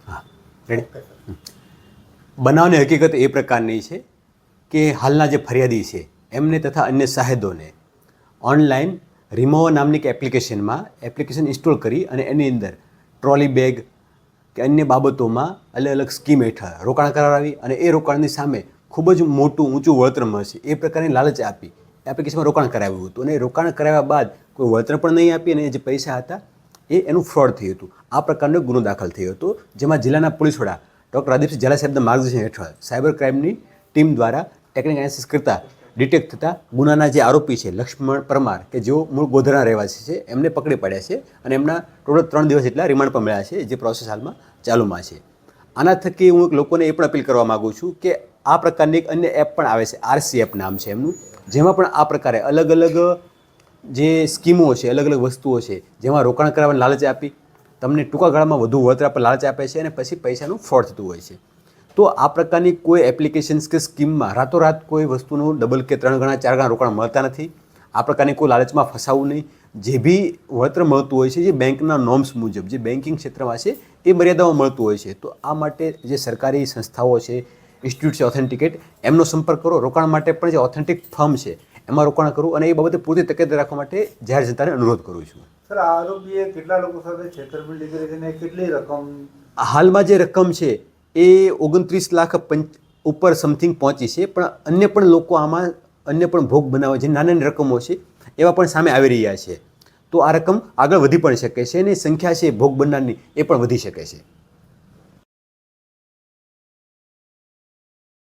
હા, રેડી. બનાવની હકીકત એ પ્રકારની છે કે હાલના જે ફરિયાદી છે એમને તથા અન્ય શાહિદોને ઓનલાઈન રિમોવા નામની એક એપ્લિકેશન ઇન્સ્ટોલ કરી અને એની અંદર ટ્રોલી બેગ કે અન્ય બાબતોમાં અલગ અલગ સ્કીમ હેઠળ રોકાણ કરાવી અને એ રોકાણની સામે ખૂબ જ મોટું ઊંચું વળતર મળશે એ પ્રકારની લાલચ આપી એપ્લિકેશનમાં રોકાણ કરાવ્યું હતું. અને રોકાણ કરાવ્યા બાદ કોઈ વળતર પણ નહીં આપી અને જે પૈસા હતા એનું ફ્રોડ થયું હતું. આ પ્રકારનો ગુનો દાખલ થયો હતો, જેમાં જિલ્લાના પોલીસ વડા ડૉક્ટર રાદીપસિંહ ઝાલા સાહેબના માર્ગદર્શન હેઠળ સાયબર ક્રાઇમની ટીમ દ્વારા ટેકનિકલ એનાલિસિસ કરતાં ડિટેક્ટ થતાં ગુનાના જે આરોપી છે લક્ષ્મણ પરમાર કે જેઓ મૂળ ગોધરાના રહેવાસી છે એમને પકડી પાડ્યા છે અને એમના ટોટલ 3 દિવસ જેટલા રિમાન્ડ પણ મળ્યા છે, જે પ્રોસેસ હાલમાં ચાલુમાં છે. આના થકી હું લોકોને એ પણ અપીલ કરવા માગું છું કે આ પ્રકારની એક અન્ય એપ પણ આવે છે, આરસી એપ નામ છે એમનું, જેમાં પણ આ પ્રકારે અલગ અલગ જે સ્કીમો છે, અલગ અલગ વસ્તુઓ છે જેમાં રોકાણ કરાવવાની લાલચ આપી તમને ટૂંકા ગાળામાં વધુ વળતર આપવા લાલચ આપે છે અને પછી પૈસાનું ફ્રોડ થતું હોય છે. તો આ પ્રકારની કોઈ એપ્લિકેશન્સ કે સ્કીમમાં રાતોરાત કોઈ વસ્તુનું ડબલ કે 3 ગણા 4 ગણા રોકાણ મળતા નથી. આ પ્રકારની કોઈ લાલચમાં ફસાવું નહીં. જે બી વળતર મળતું હોય છે જે બેંકના નોર્મ્સ મુજબ જે બેન્કિંગ ક્ષેત્રમાં છે એ મર્યાદામાં મળતું હોય છે. તો આ માટે જે સરકારી સંસ્થાઓ છે, ઇન્સ્ટિટ્યૂટ છે ઓથેન્ટિકેટ, એમનો સંપર્ક કરો. રોકાણ માટે પણ જે ઓથેન્ટિક ફર્મ છે એમાં રોકાણ કરવું અને એ બાબતે પૂરતી તકેદારી રાખવા માટે જાહેર જનતાને અનુરોધ કરું છું. સર, આ આરોપીએ કેટલા લોકો સાથે છેતરપિંડી કરી છે અને કેટલી રકમ? હાલમાં જે રકમ છે એ 29 લાખ ઉપર સમથિંગ પહોંચી છે, પણ અન્ય પણ લોકો આમાં અન્ય પણ ભોગ બનાવે છે, નાની નાની રકમો છે એવા પણ સામે આવી રહ્યા છે. તો આ રકમ આગળ વધી પણ શકે છે અને સંખ્યા છે ભોગ બનનારની એ પણ વધી શકે છે.